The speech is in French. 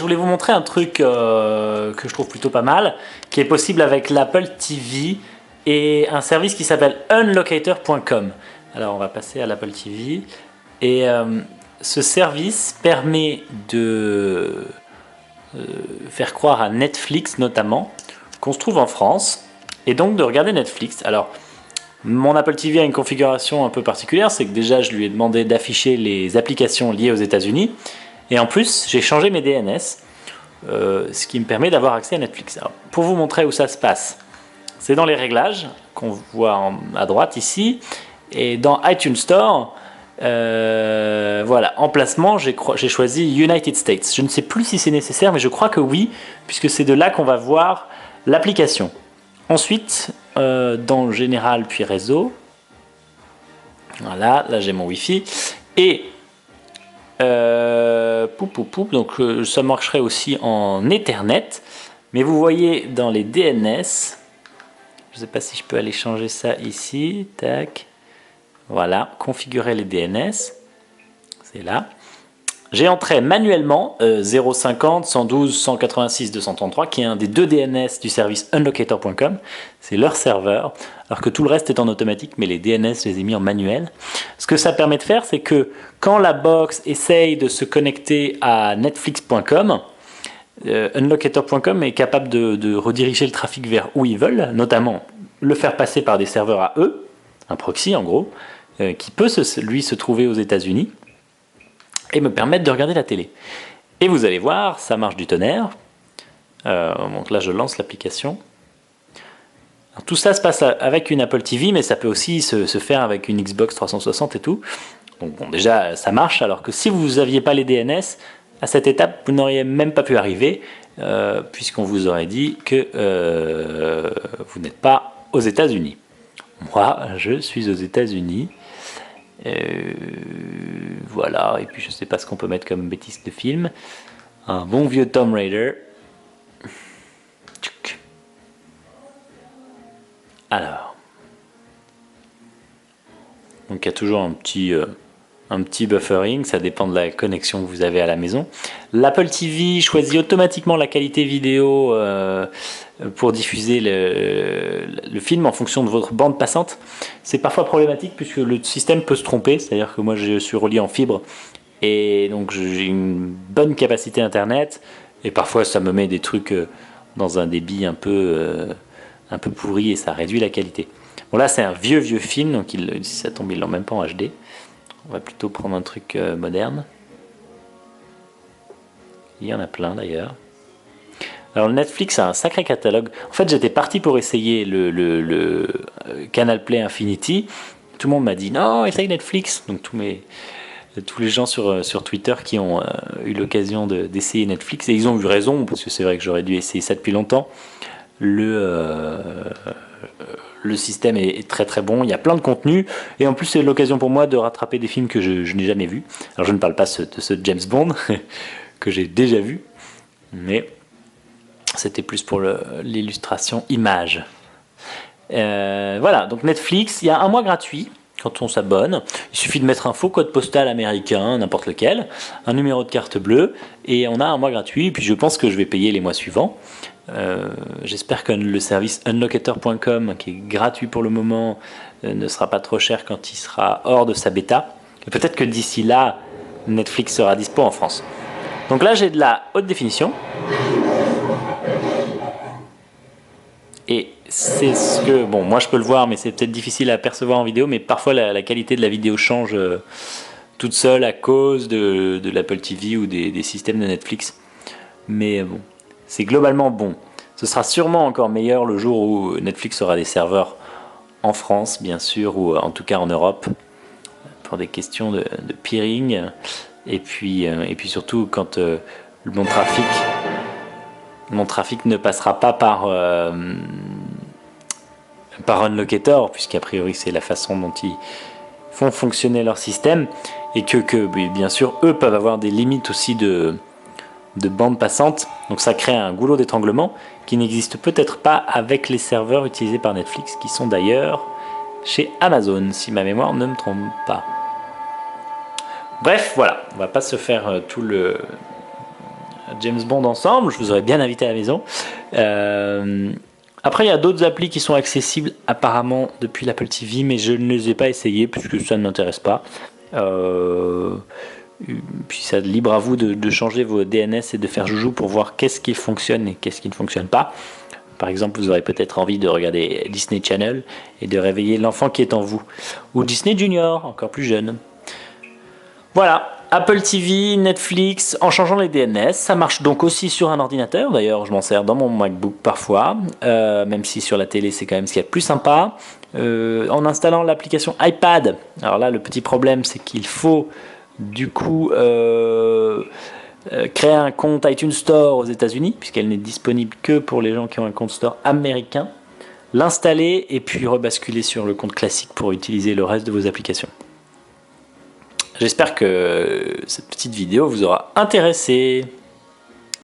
Je voulais vous montrer un truc que je trouve plutôt pas mal, qui est possible avec l'Apple TV et un service qui s'appelle unlocator.com. Alors on va passer à l'Apple TV et ce service permet de faire croire à Netflix notamment qu'on se trouve en France et donc de regarder Netflix. Alors mon Apple TV a une configuration un peu particulière, c'est que déjà je lui ai demandé d'afficher les applications liées aux États-Unis. Et en plus, j'ai changé mes DNS, ce qui me permet d'avoir accès à Netflix. Alors, pour vous montrer où ça se passe, c'est dans les réglages qu'on voit à droite ici. Et dans iTunes Store, voilà, emplacement, j'ai choisi United States. Je ne sais plus si c'est nécessaire, mais je crois que oui, puisque c'est de là qu'on va voir l'application. Ensuite, dans Général puis Réseau, voilà, là j'ai mon Wi-Fi. Et donc ça marcherait aussi en Ethernet, mais vous voyez dans les DNS, je ne sais pas si je peux aller changer ça ici, tac, voilà, configurer les DNS, c'est là. J'ai entré manuellement 050 112 186 233 qui est un des deux DNS du service unlocator.com, c'est leur serveur, alors que tout le reste est en automatique, mais les DNS je les ai mis en manuel. Ce que ça permet de faire, c'est que quand la box essaye de se connecter à netflix.com, unlocator.com est capable de rediriger le trafic vers où ils veulent, notamment le faire passer par des serveurs à eux, un proxy en gros, qui peut lui se trouver aux États-Unis et me permettre de regarder la télé. Et vous allez voir, ça marche du tonnerre. Donc là, je lance l'application. Tout ça se passe avec une Apple TV, mais ça peut aussi se faire avec une Xbox 360 et tout. Donc bon, déjà, ça marche, alors que si vous n'aviez pas les DNS, à cette étape, vous n'auriez même pas pu arriver, puisqu'on vous aurait dit que vous n'êtes pas aux États-Unis. Moi, je suis aux États-Unis. Voilà, et puis je sais pas ce qu'on peut mettre comme bêtise de film. Un bon vieux Tomb Raider. Alors, donc il y a toujours un petit buffering, ça dépend de la connexion que vous avez à la maison. L'Apple TV choisit automatiquement la qualité vidéo pour diffuser le film en fonction de votre bande passante. C'est parfois problématique puisque le système peut se tromper, c'est-à-dire que moi je suis relié en fibre et donc j'ai une bonne capacité internet et parfois ça me met des trucs dans un débit un peu pourri et ça réduit la qualité. Bon là c'est un vieux film, donc si ça tombe ils l'ont même pas en HD. On va plutôt prendre un truc moderne. Il y en a plein d'ailleurs. Alors Netflix a un sacré catalogue. En fait j'étais parti pour essayer le Canal Play Infinity. Tout le monde m'a dit non, essaye Netflix. Donc tous les gens sur Twitter qui ont eu l'occasion d'essayer Netflix, et ils ont eu raison, parce que c'est vrai que j'aurais dû essayer ça depuis longtemps. Le système est très très bon, il y a plein de contenu, et en plus c'est l'occasion pour moi de rattraper des films que je n'ai jamais vus. Alors je ne parle pas de ce James Bond que j'ai déjà vu, mais c'était plus pour l'illustration image. Voilà, donc Netflix, il y a un mois gratuit quand on s'abonne. Il suffit de mettre un faux code postal américain, n'importe lequel, un numéro de carte bleue, et on a un mois gratuit, et puis je pense que je vais payer les mois suivants. J'espère que le service unlocator.com, qui est gratuit pour le moment, ne sera pas trop cher quand il sera hors de sa bêta. Et peut-être que d'ici là, Netflix sera dispo en France. Donc là, j'ai de la haute définition. Et c'est ce que... Bon, moi je peux le voir, mais c'est peut-être difficile à percevoir en vidéo, mais parfois la qualité de la vidéo change toute seule à cause de l'Apple TV ou des systèmes de Netflix. Mais bon, c'est globalement bon. Ce sera sûrement encore meilleur le jour où Netflix aura des serveurs en France, bien sûr, ou en tout cas en Europe, pour des questions de peering. Et puis surtout quand mon trafic ne passera pas par Unlocator, puisqu'a priori c'est la façon dont ils font fonctionner leur système, et que bien sûr eux peuvent avoir des limites aussi de bande passante, donc ça crée un goulot d'étranglement qui n'existe peut-être pas avec les serveurs utilisés par Netflix, qui sont d'ailleurs chez Amazon, si ma mémoire ne me trompe pas. Bref, voilà, on va pas se faire tout le James Bond ensemble, je vous aurais bien invité à la maison. Après, il y a d'autres applis qui sont accessibles apparemment depuis l'Apple TV, mais je ne les ai pas essayées puisque ça ne m'intéresse pas. Puis c'est libre à vous de changer vos DNS et de faire joujou pour voir qu'est-ce qui fonctionne et qu'est-ce qui ne fonctionne pas. Par exemple, vous aurez peut-être envie de regarder Disney Channel et de réveiller l'enfant qui est en vous. Ou Disney Junior, encore plus jeune. Voilà, Apple TV, Netflix, en changeant les DNS. Ça marche donc aussi sur un ordinateur. D'ailleurs, je m'en sers dans mon MacBook parfois. Même si sur la télé, c'est quand même ce qu'il y a de plus sympa. En installant l'application iPad. Alors là, le petit problème, c'est qu'il faut du coup créer un compte iTunes Store aux États-Unis, puisqu'elle n'est disponible que pour les gens qui ont un compte store américain. L'installer et puis rebasculer sur le compte classique pour utiliser le reste de vos applications. J'espère que cette petite vidéo vous aura intéressé.